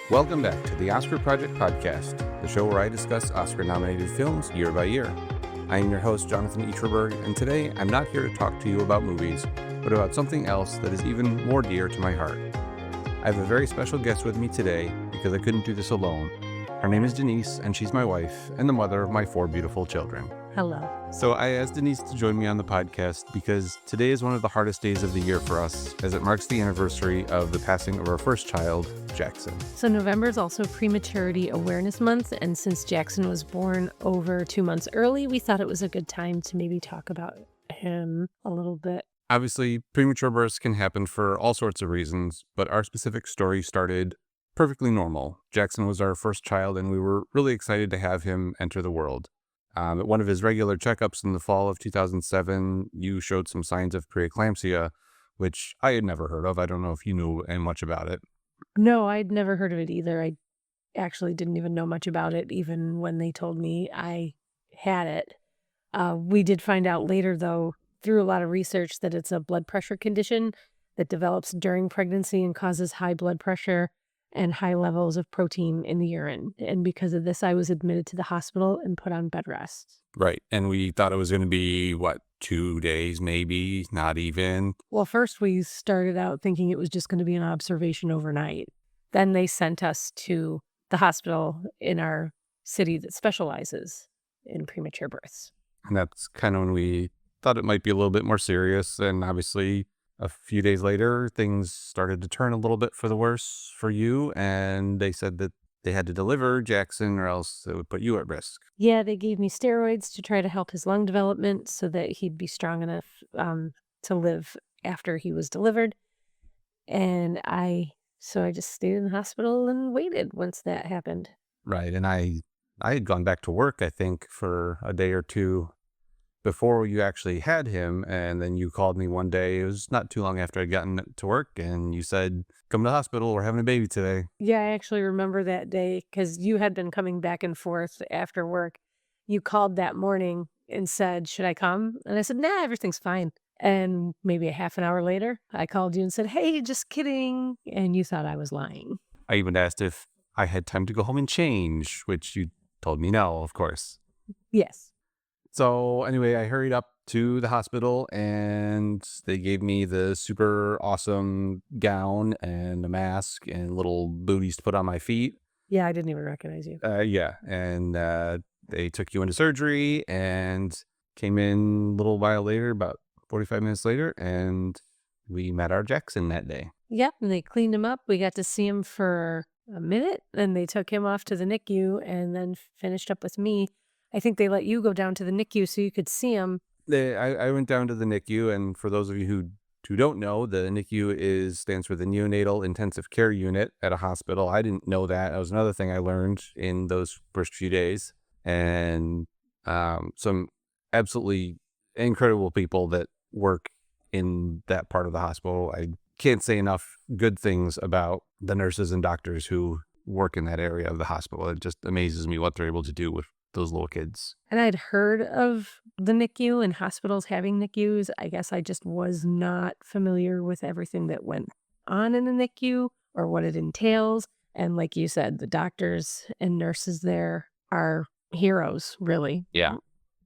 Welcome back to the Oscar Project Podcast, the show where I discuss Oscar-nominated films year by year. I am your host, Jonathan Ytreberg, and today I'm not here to talk to you about movies, but about something else that is even more dear to my heart. I have a very special guest with me today because I couldn't do this alone. Her name is Denise, and she's my wife and the mother of my 4 beautiful children. Hello. So I asked Denise to join me on the podcast because today is one of the hardest days of the year for us, as it marks the anniversary of the passing of our first child, Jackson. So November is also Prematurity Awareness Month, and since Jackson was born over 2 months early, we thought it was a good time to maybe talk about him a little bit. Obviously, premature births can happen for all sorts of reasons, but our specific story started perfectly normal. Jackson was our first child, and we were really excited to have him enter the world. At one of his regular checkups in the fall of 2007, you showed some signs of preeclampsia, which I had never heard of. I don't know if you knew much about it. No, I'd never heard of it either. I actually didn't even know much about it, even when they told me I had it. We did find out later, though, through a lot of research, that it's a blood pressure condition that develops during pregnancy and causes high blood pressure and high levels of protein in the urine. And because of this, I was admitted to the hospital and put on bed rest. Right. And we thought it was going to be, 2 days, maybe, not even. Well, first we started out thinking it was just going to be an observation overnight. Then they sent us to the hospital in our city that specializes in premature births. And that's kind of when we thought it might be a little bit more serious. And obviously, a few days later, things started to turn a little bit for the worse for you. And they said that they had to deliver Jackson or else it would put you at risk. Yeah, they gave me steroids to try to help his lung development so that he'd be strong enough to live after he was delivered. And so I just stayed in the hospital and waited once that happened. Right. And I had gone back to work, I think, for a day or two before you actually had him. And then you called me one day. It was not too long after I'd gotten to work. And you said, come to the hospital. We're having a baby today. Yeah, I actually remember that day because you had been coming back and forth after work. You called that morning and said, should I come? And I said, nah, everything's fine. And maybe a half an hour later, I called you and said, hey, just kidding. And you thought I was lying. I even asked if I had time to go home and change, which you told me no, of course. Yes. So anyway, I hurried up to the hospital and they gave me the super awesome gown and a mask and little booties to put on my feet. Yeah, I didn't even recognize you. And they took you into surgery and came in a little while later, about 45 minutes later, and we met our Jackson that day. Yep, and they cleaned him up. We got to see him for a minute, and they took him off to the NICU and then finished up with me. I think they let you go down to the NICU so you could see him. I went down to the NICU, and for those of you who don't know, the NICU stands for the Neonatal Intensive Care Unit at a hospital. I didn't know that. That was another thing I learned in those first few days. And some absolutely incredible people that work in that part of the hospital. I can't say enough good things about the nurses and doctors who work in that area of the hospital. It just amazes me what they're able to do with those little kids. And I'd heard of the NICU and hospitals having NICUs. I guess I just was not familiar with everything that went on in the NICU or what it entails. And like you said, the doctors and nurses there are heroes, really. Yeah.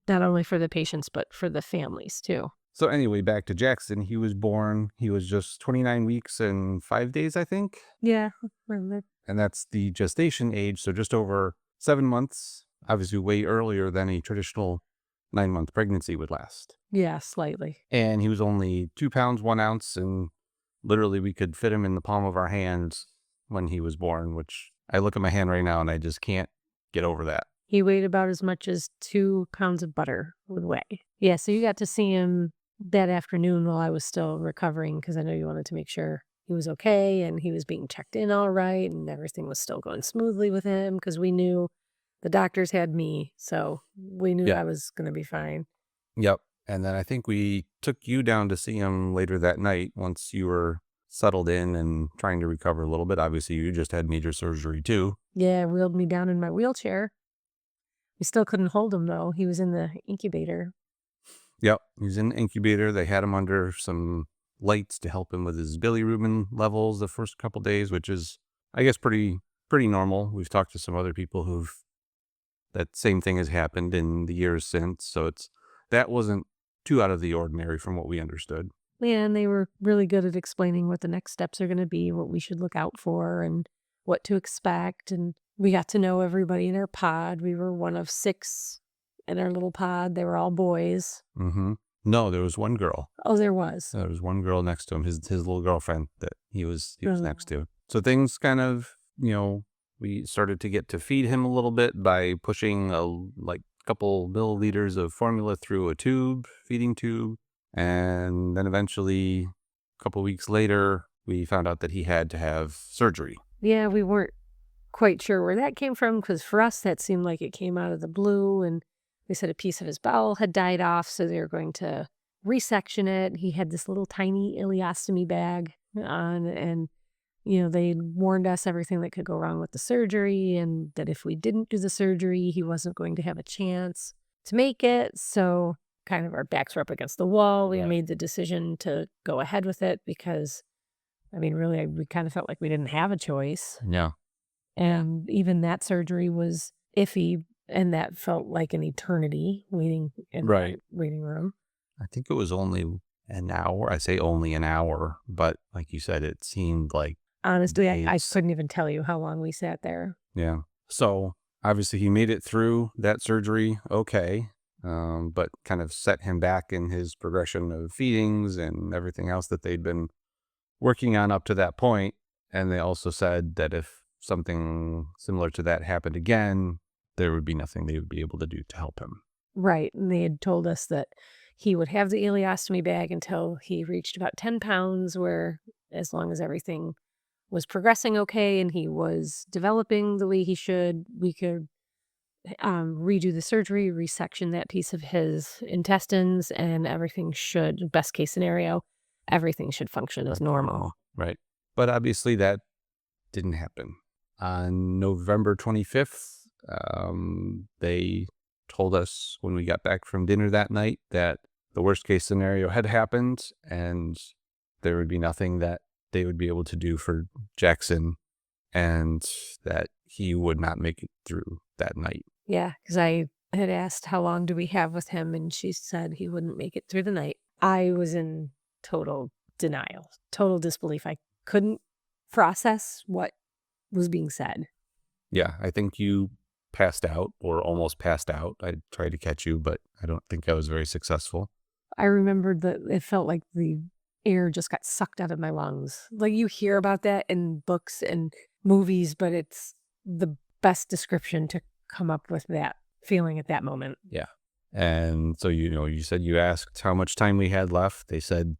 Not only for the patients, but for the families too. So anyway, back to Jackson. He was born, he was just 29 weeks and 5 days, I think. Yeah. And that's the gestation age. So just over 7 months. Obviously way earlier than a traditional 9-month pregnancy would last. Yeah, slightly. And he was only 2 pounds, 1 ounce, and literally we could fit him in the palm of our hands when he was born, which I look at my hand right now and I just can't get over that. He weighed about as much as 2 pounds of butter would weigh. Yeah, so you got to see him that afternoon while I was still recovering because I know you wanted to make sure he was okay and he was being checked in all right and everything was still going smoothly with him because we knew the doctors had me, so we knew I was going to be fine. Yep. And then I think we took you down to see him later that night once you were settled in and trying to recover a little bit. Obviously, you just had major surgery too. Yeah, wheeled me down in my wheelchair. We still couldn't hold him, though. He was in the incubator. Yep. He was in the incubator. They had him under some lights to help him with his bilirubin levels the first couple days, which is, I guess, pretty pretty normal. We've talked to some other people that same thing has happened in the years since. So that wasn't too out of the ordinary from what we understood. Yeah, and they were really good at explaining what the next steps are going to be, what we should look out for, and what to expect. And we got to know everybody in our pod. We were one of 6 in our little pod. They were all boys. Mm-hmm. No, there was one girl. Oh, there was. There was one girl next to him, his little girlfriend that he was Oh. next to. So things kind of, we started to get to feed him a little bit by pushing a couple milliliters of formula through a feeding tube. And then eventually, a couple weeks later, we found out that he had to have surgery. Yeah, we weren't quite sure where that came from, because for us, that seemed like it came out of the blue. And they said a piece of his bowel had died off, so they were going to resection it. He had this little tiny ileostomy bag on, and they warned us everything that could go wrong with the surgery, and that if we didn't do the surgery, he wasn't going to have a chance to make it. So kind of our backs were up against the wall. We made the decision to go ahead with it because, really, we kind of felt like we didn't have a choice. Yeah. And even that surgery was iffy, and that felt like an eternity waiting in the waiting room. I think it was only an hour. I say only an hour, but like you said, it seemed like honestly, I couldn't even tell you how long we sat there. Yeah. So obviously he made it through that surgery okay, but kind of set him back in his progression of feedings and everything else that they'd been working on up to that point. And they also said that if something similar to that happened again, there would be nothing they would be able to do to help him. Right. And they had told us that he would have the ileostomy bag until he reached about 10 pounds, where as long as everything was progressing okay and he was developing the way he should, we could redo the surgery, resection that piece of his intestines, and everything should, best case scenario, everything should function as normal. Right. But obviously that didn't happen. On November 25th, they told us when we got back from dinner that night that the worst case scenario had happened and there would be nothing that they would be able to do for Jackson, and that he would not make it through that night. Yeah, because I had asked how long do we have with him, and she said he wouldn't make it through the night. I was in total denial, total disbelief. I couldn't process what was being said. Yeah, I think you passed out or almost passed out. I tried to catch you, but I don't think I was very successful. I remembered that it felt like the air just got sucked out of my lungs. Like, you hear about that in books and movies, but it's the best description to come up with that feeling at that moment. Yeah. And so, you said you asked how much time we had left. They said,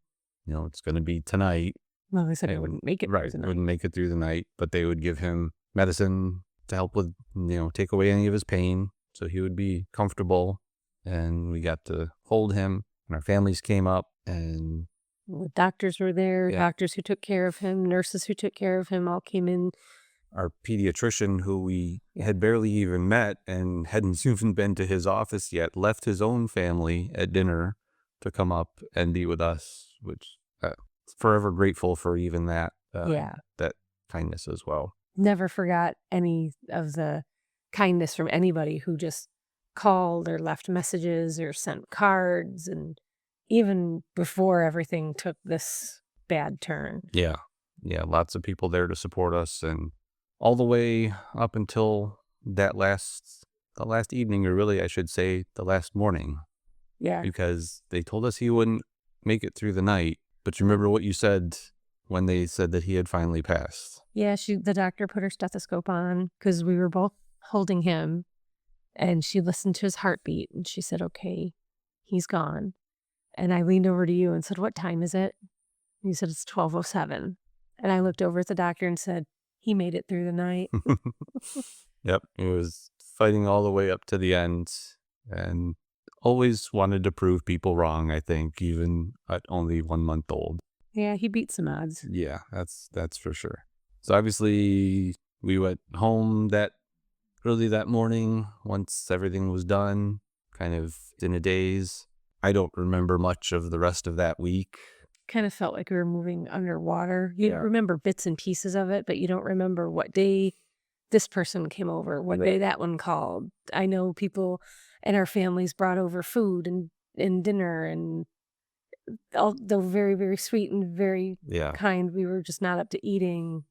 it's going to be tonight. Well, they said it wouldn't make it right, through the night. Wouldn't make it through the night, but they would give him medicine to help with, take away any of his pain so he would be comfortable. And we got to hold him, and our families came up, and the doctors were there, doctors who took care of him, nurses who took care of him all came in. Our pediatrician, who we had barely even met and hadn't even been to his office yet, left his own family at dinner to come up and be with us, which forever grateful for even that, that kindness as well. Never forgot any of the kindness from anybody who just called or left messages or sent cards, and even before everything took this bad turn. Yeah. Lots of people there to support us, and all the way up until the last evening, or really I should say the last morning. Yeah. Because they told us he wouldn't make it through the night. But you remember what you said when they said that he had finally passed? Yeah, the doctor put her stethoscope on because we were both holding him, and she listened to his heartbeat, and she said, "Okay, he's gone." And I leaned over to you and said, "What time is it?" And you said, "It's 12:07. And I looked over at the doctor and said, "He made it through the night." Yep. He was fighting all the way up to the end, and always wanted to prove people wrong, I think, even at only 1 month old. Yeah, he beat some odds. Yeah, that's for sure. So obviously we went home early that morning once everything was done, kind of in a daze. I don't remember much of the rest of that week. Kind of felt like we were moving underwater. You remember bits and pieces of it, but you don't remember what day this person came over, one day that one called. I know people and our families brought over food and dinner, and all they're very, very sweet and very Yeah. kind. We were just not up to eating.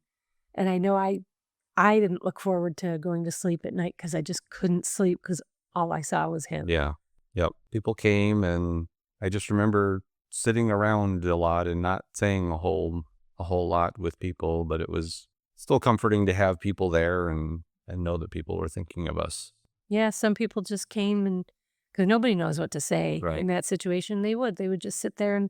And I know I didn't look forward to going to sleep at night because I just couldn't sleep because all I saw was him. Yeah. Yep. People came, and I just remember sitting around a lot and not saying a whole lot with people, but it was still comforting to have people there and know that people were thinking of us. Yeah, some people just came, and because nobody knows what to say Right. in that situation, they would just sit there and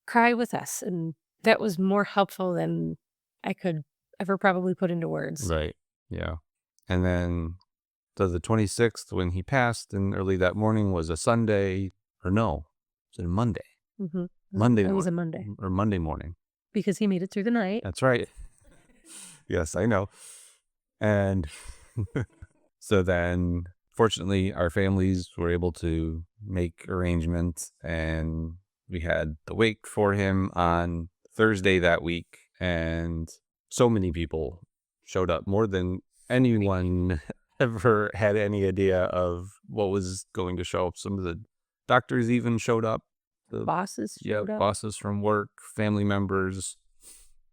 cry with us, and that was more helpful than I could ever probably put into words. Right. Yeah. And then the 26th, when he passed, and early that morning was a Sunday, or no, it was a Monday. Mhm. Monday It was a morning. Monday Or Monday morning. because he made it through the night. That's right. Yes, I know. And so then, fortunately, our families were able to make arrangements, and we had the wake for him on Thursday that week. And so many people showed up, more than anyone ever had any idea of what was going to show up. Some of the doctors even showed up. The Bosses showed up, bosses from work, family members,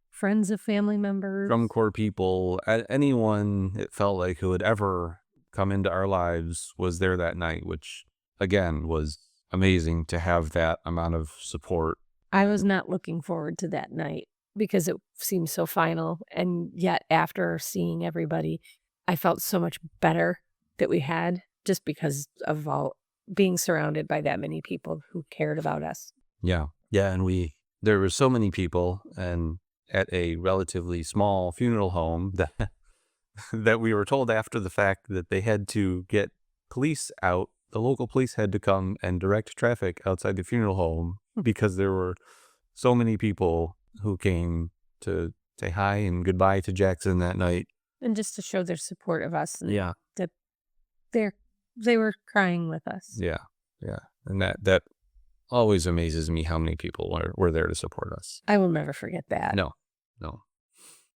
friends of family members. drum corps people, anyone it felt like who had ever come into our lives was there that night, which again was amazing to have that amount of support. I was not looking forward to that night because it seemed so final, and yet after seeing everybody, I felt so much better that we had just because of all being surrounded by that many people who cared about us. Yeah. Yeah. And there were so many people, and at a relatively small funeral home, that that we were told after the fact that they had to get police out. The local police had to come and direct traffic outside the funeral home because there were so many people who came to say hi and goodbye to Jackson that night. And just to show their support of us, and Yeah. that they were crying with us. Yeah. Yeah. And that always amazes me, how many people were there to support us. I will never forget that. No.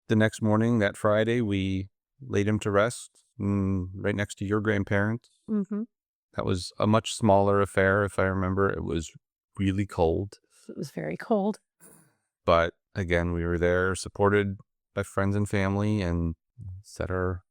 The next morning, that Friday, we laid him to rest, right next to your grandparents. Mm-hmm. That was a much smaller affair, if I remember. It was really cold. It was very cold. But again, we were there, supported by friends and family, and said our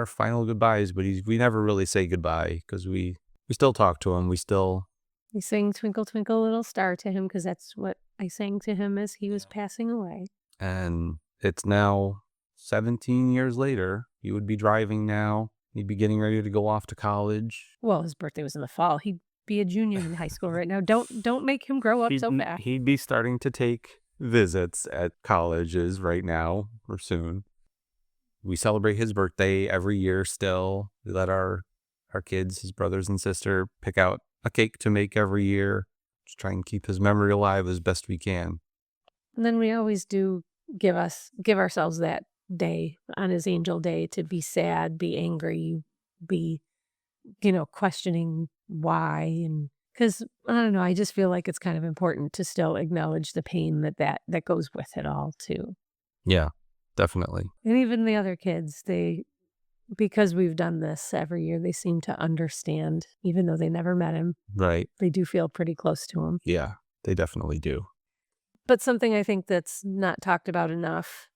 final goodbyes. But we never really say goodbye, because we still talk to him. We sang Twinkle, Twinkle, Little Star to him because that's what I sang to him as he was passing away. and it's now 17 years later. He would be driving now. He'd be getting ready to go off to college. Well, his birthday was in the fall. He'd be a junior in high school right now. Don't make him grow up so fast. He'd be starting to take visits at colleges right now, or soon. We celebrate his birthday every year still. We let our kids, his brothers and sister, pick out a cake to make every year. Just try and keep his memory alive as best we can. And then we always do give ourselves that day on his angel day to be sad, be angry, be, questioning why. And because I don't know, I just feel like it's kind of important to still acknowledge the pain that goes with it all too. Yeah, definitely. And even the other kids, because we've done this every year, they seem to understand, even though they never met him. Right. They do feel pretty close to him. Yeah, they definitely do. But something I think that's not talked about enough,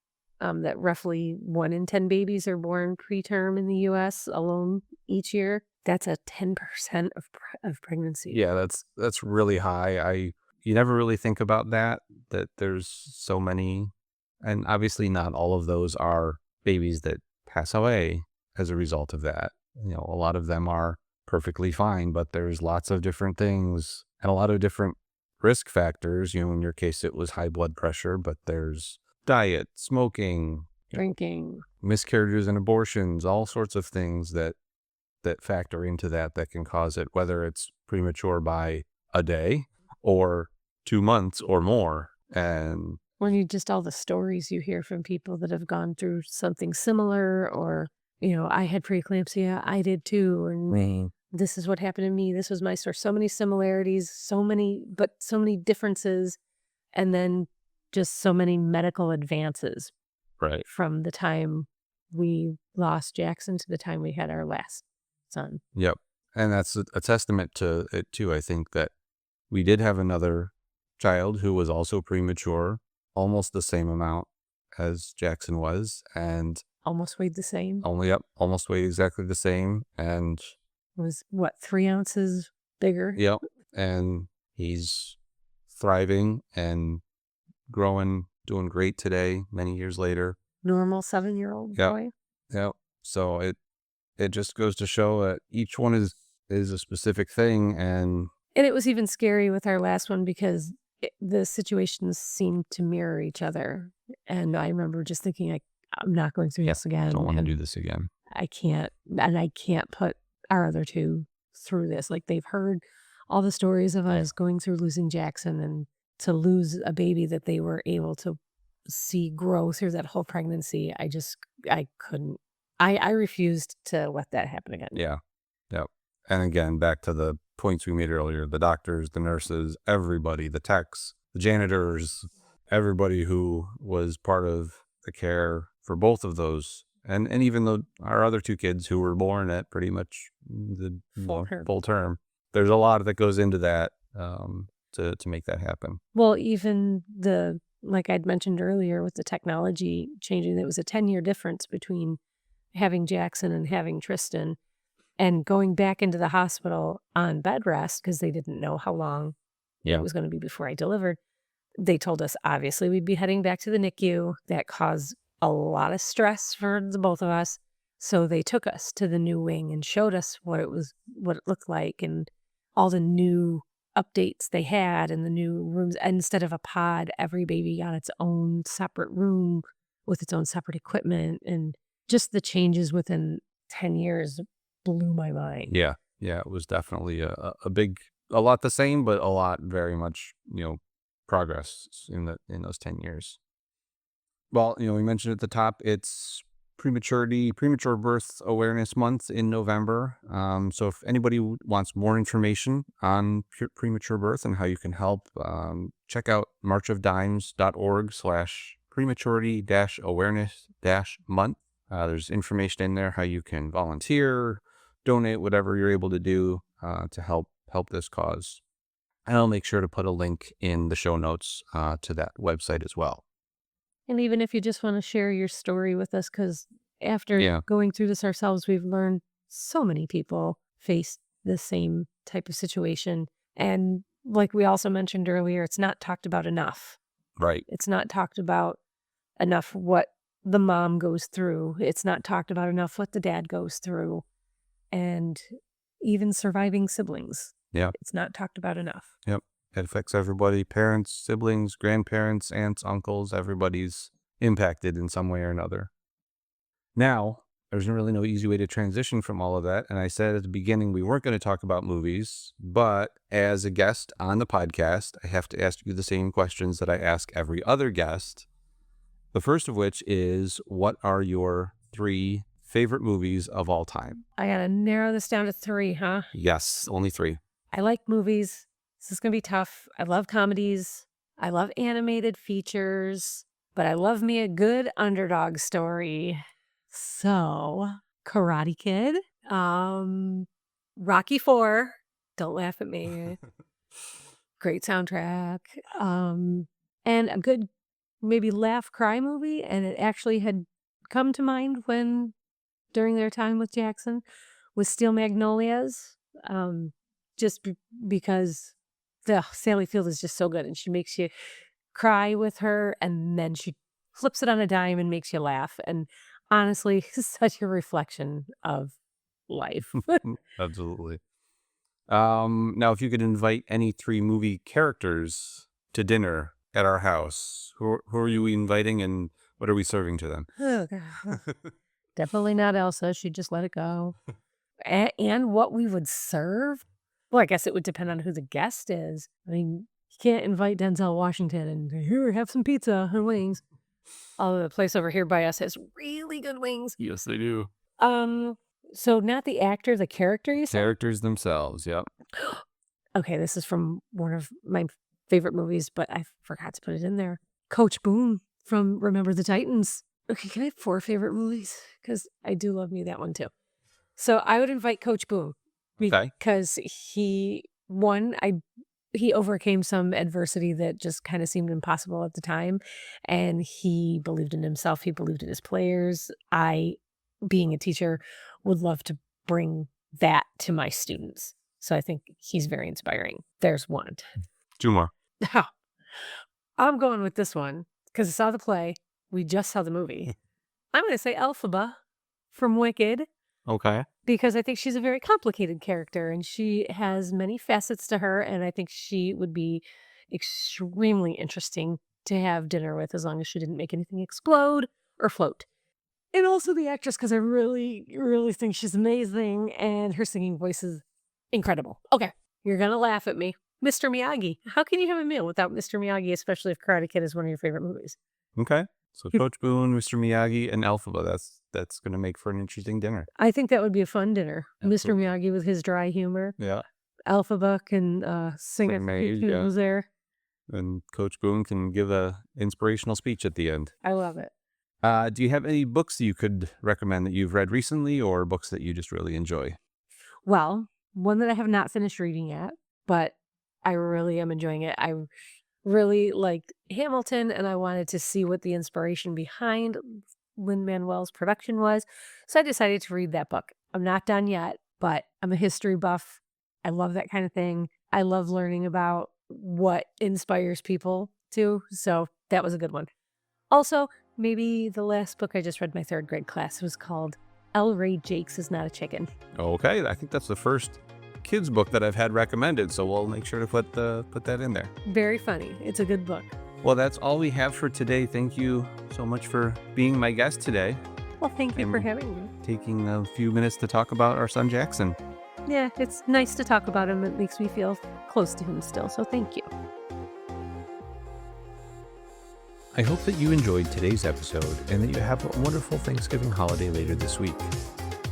that roughly 1 in 10 babies are born preterm in the U.S. alone each year. That's a 10% of pregnancy. Yeah, that's really high. You never really think about that there's so many, and obviously not all of those are babies that pass away as a result of that. A lot of them are perfectly fine, but there's lots of different things and a lot of different risk factors. In your case, it was high blood pressure, but there's diet, smoking, Drinking. miscarriages and abortions, all sorts of things that factor into that can cause it, whether it's premature by a day or 2 months or more. And When all the stories you hear from people that have gone through something similar, or, I had preeclampsia, I did too, and this is what happened to me, this was my story. So many similarities, but so many differences, and then just so many medical advances right. from the time we lost Jackson to the time we had our last son. Yep. And that's a testament to it too. I think that we did have another child who was also premature, almost the same amount as Jackson was, and Almost weighed the same. almost weighed exactly the same. And Was what, 3 ounces bigger? yep, and he's thriving and growing, doing great today, many years later. Normal 7-year-old Yep. boy. Yep. So it just goes to show that each one is a specific thing, and And it was even scary with our last one because the situations seemed to mirror each other. And I remember just thinking, I'm not going through this again. don't want to and do this again. I can't put our other two through this. Like, they've heard all the stories of us going through losing Jackson, and to lose a baby that they were able to see grow through that whole pregnancy. I couldn't. I refused to let that happen again. Yeah. Yep. And again, back to the points we made earlier, the doctors, the nurses, everybody, the techs, the janitors, everybody who was part of the care for both of those. And even though our other 2 kids who were born at pretty much the full term, there's a lot that goes into that to make that happen. Well, even like I'd mentioned earlier with the technology changing, it was a 10-year difference between having Jackson and having Tristan, and going back into the hospital on bed rest because they didn't know how long it was going to be before I delivered. They told us, obviously, we'd be heading back to the NICU. That caused a lot of stress for the both of us. So they took us to the new wing and showed us what it looked like, and all the new updates they had in the new rooms. Instead of a pod, every baby got its own separate room with its own separate equipment, and just the changes within 10 years blew my mind. Yeah. Yeah. It was definitely a lot the same, but a lot very much, progress in those 10 years. Well, we mentioned at the top, it's Premature Birth Awareness Month in November. So if anybody wants more information on premature birth and how you can help, check out marchofdimes.org/prematurity-awareness-month. There's information in there how you can volunteer, donate, whatever you're able to do to help this cause. And I'll make sure to put a link in the show notes to that website as well. And even if you just want to share your story with us, because after going through this ourselves, we've learned so many people face the same type of situation. And like we also mentioned earlier, it's not talked about enough. Right. It's not talked about enough what the mom goes through. It's not talked about enough what the dad goes through. And even surviving siblings. Yeah. It's not talked about enough. Yep. It affects everybody, parents, siblings, grandparents, aunts, uncles, everybody's impacted in some way or another. Now, there's really no easy way to transition from all of that. And I said at the beginning, we weren't going to talk about movies, but as a guest on the podcast, I have to ask you the same questions that I ask every other guest. The first of which is, what are your 3 favorite movies of all time? I got to narrow this down to 3, huh? Yes, only 3. I like movies. This is going to be tough. I love comedies. I love animated features, but I love me a good underdog story. So, Karate Kid, Rocky 4, don't laugh at me. Great soundtrack. And a good maybe laugh cry movie, and it actually had come to mind during their time with Jackson, was Steel Magnolias. Because Sally Field is just so good, and she makes you cry with her, and then she flips it on a dime and makes you laugh. And honestly, such a reflection of life. Absolutely. Now, if you could invite any 3 movie characters to dinner at our house, who are you inviting, and what are we serving to them? Oh, God. Definitely not Elsa. She'd just let it go. And what we would serve? Well, I guess it would depend on who the guest is. I mean, you can't invite Denzel Washington and, here, have some pizza and wings. Although the place over here by us has really good wings. Yes, they do. So not the actor, the character, you said? Characters themselves, yep. Okay, this is from one of my favorite movies, but I forgot to put it in there. Coach Boone from Remember the Titans. Okay, can I have 4 favorite movies? Because I do love me that one too. So I would invite Coach Boone Okay. because he overcame some adversity that just kinda seemed impossible at the time, and he believed in himself, he believed in his players. I, being a teacher, would love to bring that to my students. So I think he's very inspiring. There's one. 2 more. Now, I'm going with this one because I saw the play, we just saw the movie. I'm gonna say Elphaba from Wicked Okay. because I think she's a very complicated character and she has many facets to her, and I think she would be extremely interesting to have dinner with as long as she didn't make anything explode or float. And also the actress, because I really, really think she's amazing and her singing voice is incredible. Okay, you're gonna laugh at me. Mr. Miyagi. How can you have a meal without Mr. Miyagi, especially if Karate Kid is one of your favorite movies? Okay. So Coach Boone, Mr. Miyagi, and Elphaba. That's gonna make for an interesting dinner. I think that would be a fun dinner. Absolutely. Mr. Miyagi with his dry humor. Yeah. Alphaba can sing Sing if May, he yeah. was there. And Coach Boone can give a inspirational speech at the end. I love it. Do you have any books that you could recommend that you've read recently, or books that you just really enjoy? Well, one that I have not finished reading yet, but I really am enjoying it. I really liked Hamilton, and I wanted to see what the inspiration behind Lin-Manuel's production was. So I decided to read that book. I'm not done yet, but I'm a history buff. I love that kind of thing. I love learning about what inspires people too. So that was a good one. Also, maybe the last book I just read in my 3rd grade class was called EllRay Jakes is Not a Chicken. Okay, I think that's the first kids book that I've had recommended, so we'll make sure to put that in there. Very funny. It's a good book. Well, that's all we have for today. Thank you so much for being my guest today, Well, thank you for And- having me. taking a few minutes to talk about our son Jackson. Yeah, it's nice to talk about him. It makes me feel close to him still. So thank you. I hope that you enjoyed today's episode and that you have a wonderful Thanksgiving holiday later this week.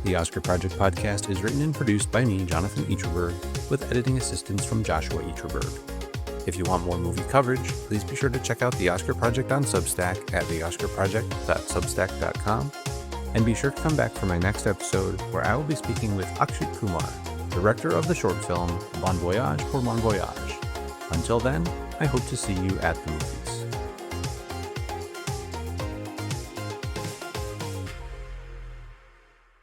The Oscar Project podcast is written and produced by me, Jonathan Ytreberg, with editing assistance from Joshua Ytreberg. If you want more movie coverage, please be sure to check out the Oscar Project on Substack at theoscarproject.substack.com, and be sure to come back for my next episode where I will be speaking with Akshay Kumar, director of the short film Bon Voyage pour Mon Voyage. Until then, I hope to see you at the movies.